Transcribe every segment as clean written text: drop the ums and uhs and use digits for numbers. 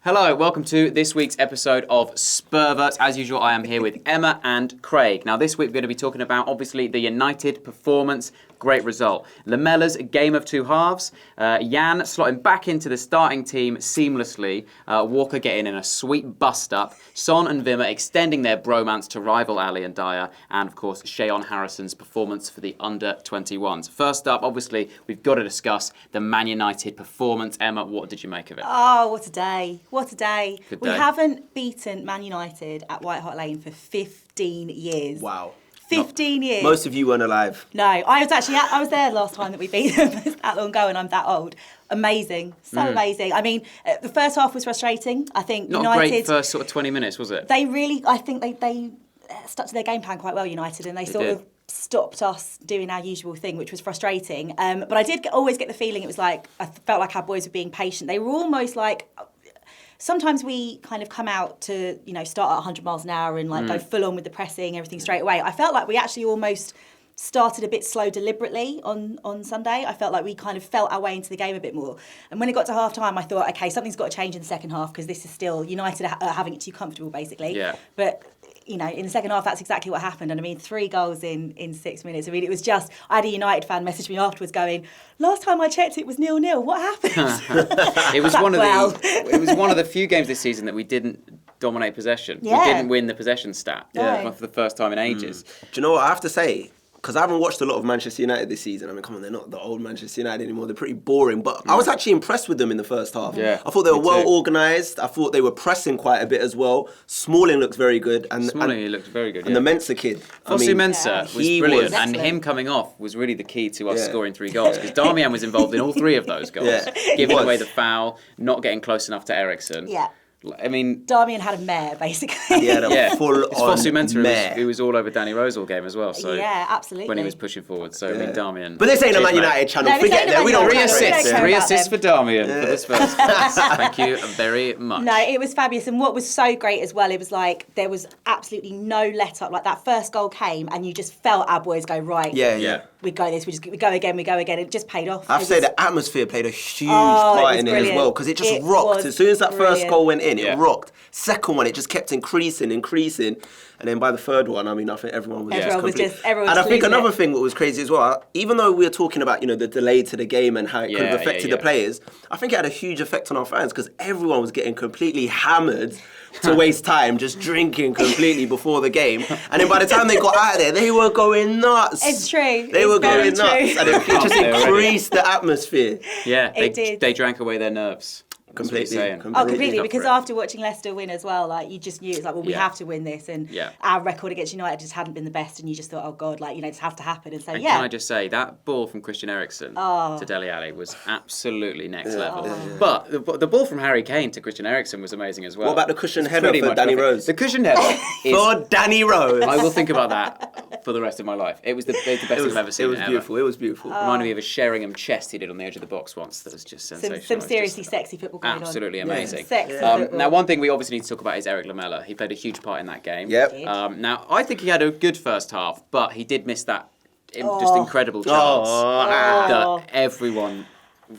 Hello, welcome to this week's episode of Spurverts. As usual, I am here with Emma and Craig. Now, this week we're going to be talking about, obviously, the United performance. Great result. Lamella's game of two halves. Jan slotting back into the starting team seamlessly. Walker getting in a sweet bust-up. Son and Wimmer extending their bromance to rival Ali and Dyer. And, of course, Shayon Harrison's performance for the under-21s. First up, obviously, we've got to discuss the Man United performance. Emma, what did you make of it? Oh, what a day. What a day. Good We day. haven't beaten Man United at White Hart Lane for 15 years. Wow. 15 years. Most of you weren't alive. No, I was there last time that we beat them. It's that long ago and I'm that old. Amazing. So amazing. I mean, the first half was frustrating. I think Not United... a great first sort of 20 minutes, was it? I think they stuck to their game plan quite well, United, and they sort did. of stopped us doing our usual thing, which was frustrating. But I did always get the feeling it was like, I felt like our boys were being patient. They were almost like... Sometimes we kind of come out to, start at 100 miles an hour and go full on with the pressing, everything straight away. I felt like we actually almost started a bit slow deliberately on Sunday. I felt like we kind of felt our way into the game a bit more. And when it got to half time, I thought, okay, something's got to change in the second half because this is still United are having it too comfortable, basically. Yeah. But... in the second half, that's exactly what happened. And I mean, 3 goals in 6 minutes. I mean, it was just... I had a United fan message me afterwards going, last time I checked, it was 0-0. What happened? It was one of Well. it was one of the few games this season that we didn't dominate possession. Yeah. We didn't win the possession stat for the first time in ages. Do you know what I have to say? Because I haven't watched a lot of Manchester United this season. I mean, come on, they're not the old Manchester United anymore. They're pretty boring. But I was actually impressed with them in the first half. Yeah, I thought they were me well too. organised. I thought they were pressing quite a bit as well. Smalling looks very good. Smalling, he looked very good. And the Mensah kid. Fosu Mensah was he brilliant, was and excellent. him coming off was really the key to us Yeah. scoring 3 goals, because Darmian was involved in all 3 of those goals, Yeah. giving He away was. the foul, not getting close enough to Eriksen. Yeah. I mean, Darmian had a mare, basically. He had a yeah, full it's on Fosu Mensah mare. who was all over Danny Rose all game as well. So Yeah, absolutely. when he was pushing forward, so I mean, Darmian. But this ain't a cheers, Man mate. United channel. No, this Forget ain't a that. Man We don't United Three channel. care. We don't assists, care 3 about assists them. for Darmian for this first. Thank you very much. No, it was fabulous. And what was so great as well, it was like there was absolutely no let up. Like that first goal came and you just felt our boys go, right, Yeah. we go this, we go again. It just paid off. I have It to say was- the atmosphere played a huge Oh, it part was in it as brilliant. well, because it just It rocked. was As soon as that first brilliant. goal went in, Yeah. it rocked. Second one, it just kept increasing. And then by the third one, I mean, I think everyone was Everyone was complete. just- everyone And was I think losing another it. thing that was crazy as well, even though we were talking about, the delay to the game and how it could have affected the players, I think it had a huge effect on our fans because everyone was getting completely hammered to waste time, just drinking completely before the game. And then by the time they got out of there, they were going nuts. It's true. They It's were very going nuts. true. And it just They were ready. increased the atmosphere. Yeah, It did. they drank away their nerves. That's what he's Completely. saying. Oh, completely. Up Because for it. after watching Leicester win as well, like you just knew it's like, well, we Yeah. have to win this, and Yeah. our record against United just hadn't been the best, and you just thought, oh God, like this has to happen, and so And yeah. can I just say, that ball from Christian Eriksen Oh. to Dele Alli was absolutely next level. But the ball from Harry Kane to Christian Eriksen was amazing as well. What about the cushion It's header pretty for much Danny perfect. Rose? The cushion header is... For Danny Rose. I will think about that for the rest of my life. It was the best thing I've ever seen. It was beautiful. It was beautiful. Reminded me of a Sheringham chest he did on the edge of the box once. That was just sensational. some It was seriously just sexy football going on. absolutely amazing. Sexy football. Now, one thing we obviously need to talk about is Eric Lamela. He played a huge part in that game. Yep. Did. Now, I think he had a good first half, but he did miss that just incredible chance that everyone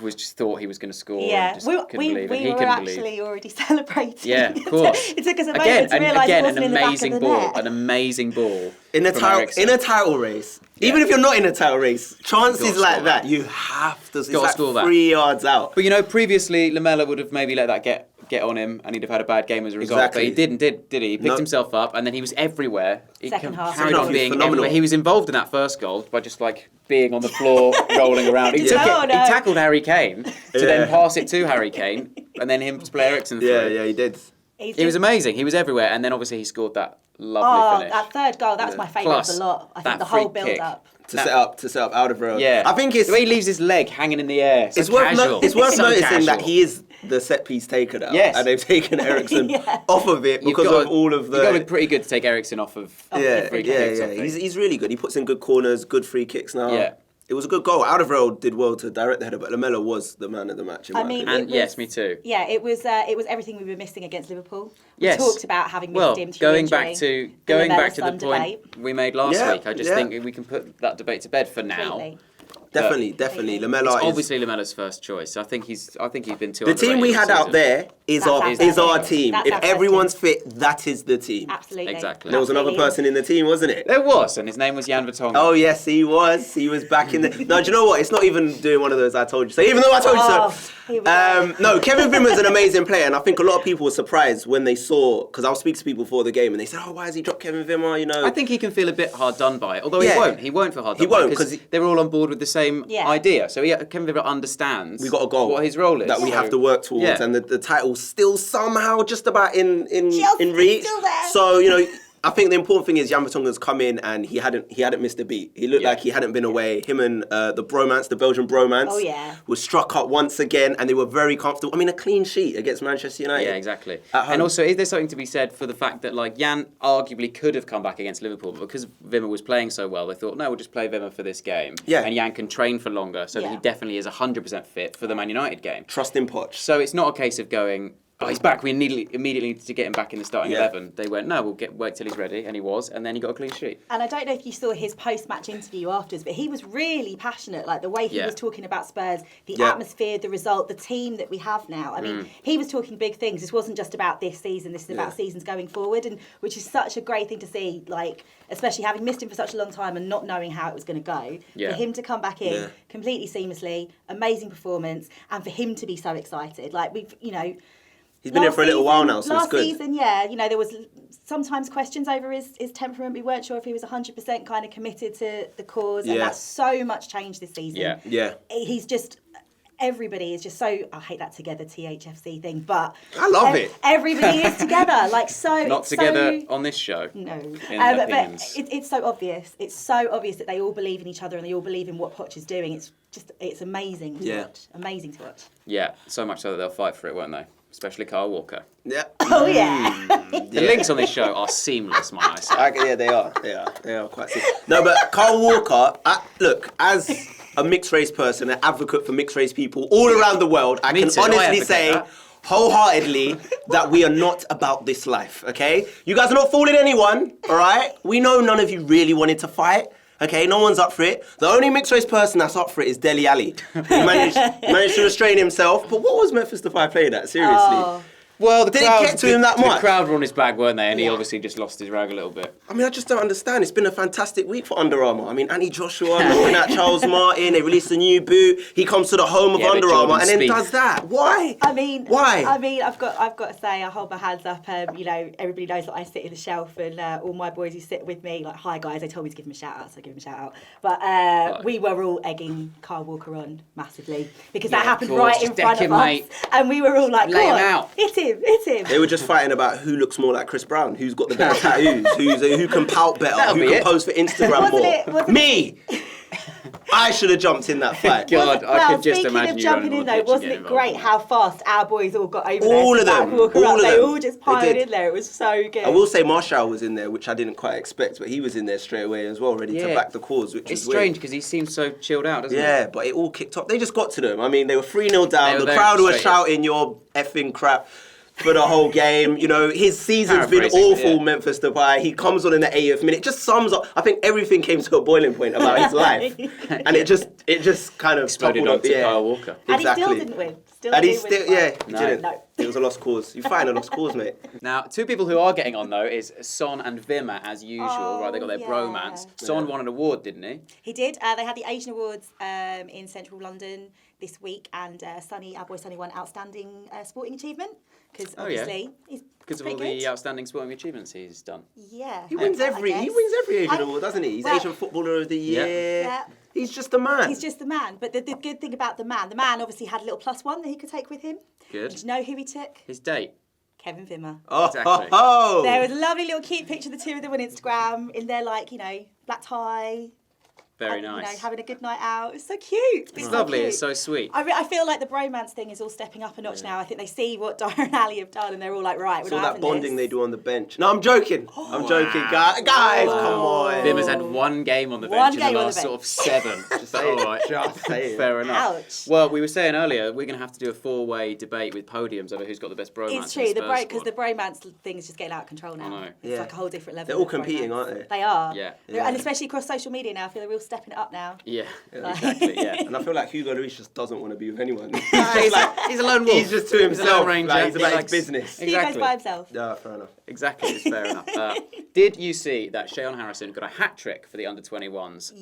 was just thought he was going to score. Yeah, and just we couldn't believe, and he were couldn't actually believe. already celebrating. Yeah, of course. It took us a Again, moment to realise it an wasn't in the back of amazing the ball, net. an amazing ball In a from title, Eriksen. in a title race, even if you're not in a title race, chances Gotta like score that that. you have to. It's Gotta like score that. 3 yards out. But previously Lamela would have maybe let that get on him, and he'd have had a bad game as a result. Exactly. But he didn't, did he? He picked No. himself up, and then he was everywhere. He Second half. carried Second on half, being phenomenal. everywhere. He was involved in that first goal by just being on the floor, rolling around. He took it. Oh, no. He tackled Harry Kane to then pass it to Harry Kane, and then him to play Eriksen through. Yeah, he did. He was amazing. He was everywhere, and then obviously he scored that lovely finish. That third goal, that was my favourite of Plus, the lot. I that think the whole free kick. build-up. To set up out of road. Yeah, I think it's the way he leaves his leg hanging in the air. So it's worth casual. it's worth So noticing that casual. he is the set piece taker now. Yes. And they've taken Eriksen Yeah. off of it You've because got of to- all of the. You've got to be pretty good to take Eriksen off of Yeah, free yeah, kicks. yeah. I think. He's really good. He puts in good corners, good free kicks now. Yeah. It was a good goal. Out of road did well to direct the header, but Lamela was the man of the match. In my opinion. And It yes, was- me too. Yeah, it was everything we were missing against Liverpool. We Yes. talked about having missed Well, him through going injury. back to Lamella the Son point debate. we made last Yeah, week, I just yeah. think we can put that debate to bed for now. Completely. Definitely. Lamela is obviously Lamela's first choice. I think he's been too. the team we had out there is our team. That's If our everyone's fit, that is the team. Absolutely. Exactly. There was another person in the team, wasn't it? There was, and his name was Jan Vertonghen. Oh yes, he was. He was back in the. No, do you know what? It's not even doing one of those I told you so. Even though I told you so. No, Kevin Wimmer's an amazing player, and I think a lot of people were surprised when they saw, because I was speaking to people before the game, and they said, "Oh, why has he dropped Kevin Wimmer?" You know. I think he can feel a bit hard done by it, although he won't feel hard done by it because they're all on board with the same idea. So Kevin Wimmer understands. We got a goal. What his role is that we have to work towards, and the title's still somehow just about in reach. Still there. So you know. I think the important thing is Jan Vertonghen's come in and he hadn't missed a beat. He looked like he hadn't been away. Him and the Bromance, the Belgian Bromance, was struck up once again and they were very comfortable. I mean, a clean sheet against Manchester United. Yeah, exactly. And also, is there something to be said for the fact that like Jan arguably could have come back against Liverpool, but because Wimmer was playing so well, they thought, no, we'll just play Wimmer for this game. Yeah. And Jan can train for longer, so that he definitely is 100% fit for the Man United game. Trust in Poch. So it's not a case of going, oh, he's back. We immediately need to get him back in the starting 11. They went, no, we'll wait till he's ready, and he was, and then he got a clean sheet. And I don't know if you saw his post-match interview afterwards, but he was really passionate, like the way he was talking about Spurs, the atmosphere, the result, the team that we have now. I mean, he was talking big things. This wasn't just about this season. This is about seasons going forward, and which is such a great thing to see. Like, especially having missed him for such a long time and not knowing how it was going to go, for him to come back in completely seamlessly, amazing performance, and for him to be so excited. Like He's been here for a little while now, so it's good. Last season, there was sometimes questions over his temperament. We weren't sure if he was 100% kind of committed to the cause, and that's so much changed this season. Yeah. He's just, everybody is just so, I hate that together THFC thing, but I love it. Everybody is together, like so. Not together on this show. No, but it's so obvious. It's so obvious that they all believe in each other and they all believe in what Poch is doing. It's amazing to watch. Amazing to watch. Yeah, so much so that they'll fight for it, won't they? Especially Kyle Walker. Yeah. Oh yeah. The links on this show are seamless, might I say. Yeah, they are. They are quite seamless. No, but Kyle Walker, look, as a mixed race person, an advocate for mixed race people all around the world, I can honestly say wholeheartedly that we are not about this life, okay? You guys are not fooling anyone, all right? We know none of you really wanted to fight. Okay, no one's up for it. The only mixed race person that's up for it is Dele Alli. He managed to restrain himself. But what was Memphis Depay playing at? Seriously. Oh. Well, did it get to him that much? The crowd were on his back, weren't they? And he obviously just lost his rag a little bit. I mean, I just don't understand. It's been a fantastic week for Under Armour. I mean, Annie Joshua looking at Charles Martin. They released a new boot. He comes to the home of Under Armour and then does that. Why? Why? I mean, I've got to say, I hold my hands up. Everybody knows that I sit in the shelf, and all my boys who sit with me, like, hi guys, they told me to give him a shout out, so I give him a shout out. But we were all egging Kyle Walker on massively because that happened right in front of us, and we were all like, lay him out. Hit him. They were just fighting about who looks more like Chris Brown, who's got the better tattoos, who can pout better, who can pose for Instagram more. Me! I should have jumped in that fight. God, I could just imagine you jumping in though. Wasn't it great how fast our boys all got over all there? Of them. They all just piled in there. It was so good. I will say Marshall was in there, which I didn't quite expect, but he was in there straight away as well, ready to back the cause, which is strange because he seems so chilled out, doesn't he? Yeah, but it all kicked off. They just got to them. I mean, they were 3-0 down. The crowd were shouting, "You're effing crap." For the whole game, his season's been awful. Memphis Depay. He comes on in the 80th minute. It just sums up. I think everything came to a boiling point about his life, and it just kind of exploded onto Kyle Walker. And he still didn't win. He didn't. No. It was a lost cause. You find a lost cause, mate. Now, two people who are getting on though is Son and Wimmer as usual. Right, they got their bromance. Son won an award, didn't he? He did. They had the Asian Awards in central London this week, and our boy Sonny won Outstanding Sporting Achievement because obviously he's because of all the outstanding sporting achievements he's done. Yeah, he wins every Asian award, doesn't he? He's Asian Footballer of the Year. Yeah. He's just the man. He's just the man. But the good thing about the man obviously had a little +1 that he could take with him. Good. Do you know who he took? His date. Kevin Wimmer. Oh, exactly. There was a lovely little cute picture of the two of them on Instagram in their black tie. Very nice. Having a good night out. It's so cute. It's lovely. Cute. It's so sweet. I feel like the bromance thing is all stepping up a notch now. I think they see what Dara and Ali have done, and they're all like, right, we're not having that bonding this. they do on the bench. No, I'm joking. I'm joking, guys. Come on. Wimmer's had one game on the bench in the last sort of 7. Just fair enough. Ouch. Well, we were saying earlier we're going to have to do a 4-way debate with podiums over who's got the best bromance. It's true, because the bromance thing is just getting out of control now. I know. It's like a whole different level. They're all competing, aren't they? They are. Yeah. And especially across social media now, I feel they're all stepping it up now. Yeah, exactly. Yeah. And I feel like Hugo Lloris just doesn't want to be with anyone. He's a lone wolf. He's just to himself. He's a lone ranger. Like, he's about He his business. Exactly. Hugo's by himself. Yeah, fair enough. Exactly, it's fair enough. Did you see that Shayon Harrison got a hat-trick for the under-21s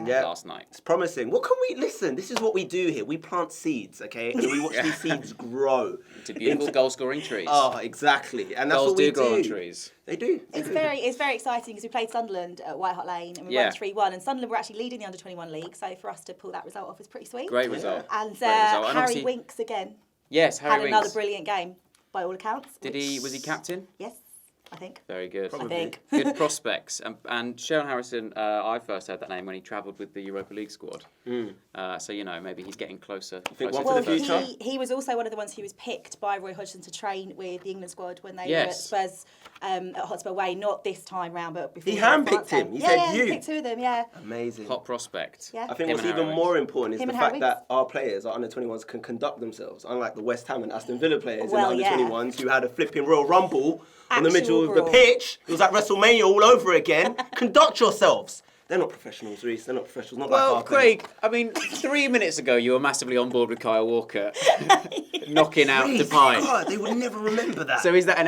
last night? It's promising. What can we... Listen, this is what we do here. We plant seeds, okay? And we watch these seeds grow. To beautiful goal-scoring trees. Oh, exactly. And that's Goals what we do grow on trees. They do. It's very exciting because we played Sunderland at White Hart Lane and we won 3-1, and Sunderland were actually leading the under-21 league, so for us to pull that result off is pretty sweet. Great result. And Great result. And Harry Winks again. Yes, Harry had Winks. another brilliant game by all accounts. Was he captain? Yes, I think. Very good. I think. Good prospects. And Shayon Harrison, I first heard that name when he travelled with the Europa League squad. So, maybe he's getting closer. Think closer one to for the future? He was also one of the ones who was picked by Roy Hodgson to train with the England squad when they were at Spurs at Hotspur Way, not this time round, but before. He handpicked him. He said you. He picked two of them, Amazing. Hot prospect. Yeah. I think what's even more important is the fact Winks. that our players, our under-21s, can conduct themselves, unlike the West Ham and Aston Villa players Well, in the yeah. under-21s who had a flipping Royal Rumble on the Actual middle of the brawl. pitch. It was like WrestleMania all over again. Conduct yourselves. They're not professionals, Rhys. They're not professionals. Not like Well, our players. Craig, 3 minutes ago you were massively on board with Kyle Walker knocking out Rhys, Depay. God, they would never remember that. So is it an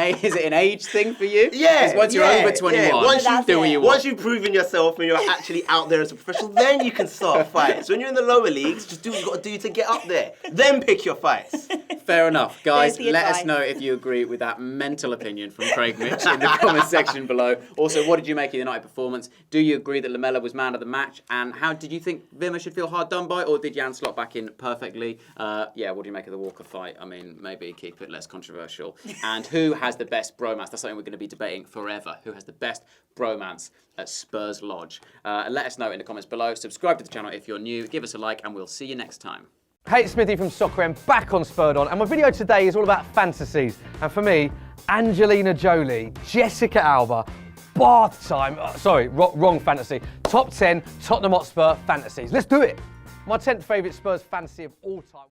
age thing for you? Yeah. 'Cause once you're over 21, do what you want. Once you've proven yourself and you're actually out there as a professional, then you can start fights. When you're in the lower leagues, just do what you've got to do to get up there. Then pick your fights. Fair enough. Guys, There's the let us advice. know if you agree with that mental opinion from Craig Mitch in the comment section below. Also, what did you make of the United performance? Do you agree that Lamela was man of the match? And how did you think Wimmer should feel hard done by, or did Jan slot back in perfectly? What do you make of the Walker fight? I mean, maybe keep it less controversial. And who has the best bromance? That's something we're going to be debating forever. Who has the best bromance at Spurs Lodge? Let us know in the comments below. Subscribe to the channel if you're new. Give us a like, and we'll see you next time. Hey, it's Smithy from Soccer M, back on Spurred On, and my video today is all about fantasies. And for me, Angelina Jolie, Jessica Alba, bath time. Wrong fantasy. Top 10 Tottenham Hotspur fantasies. Let's do it. My 10th favourite Spurs fantasy of all time.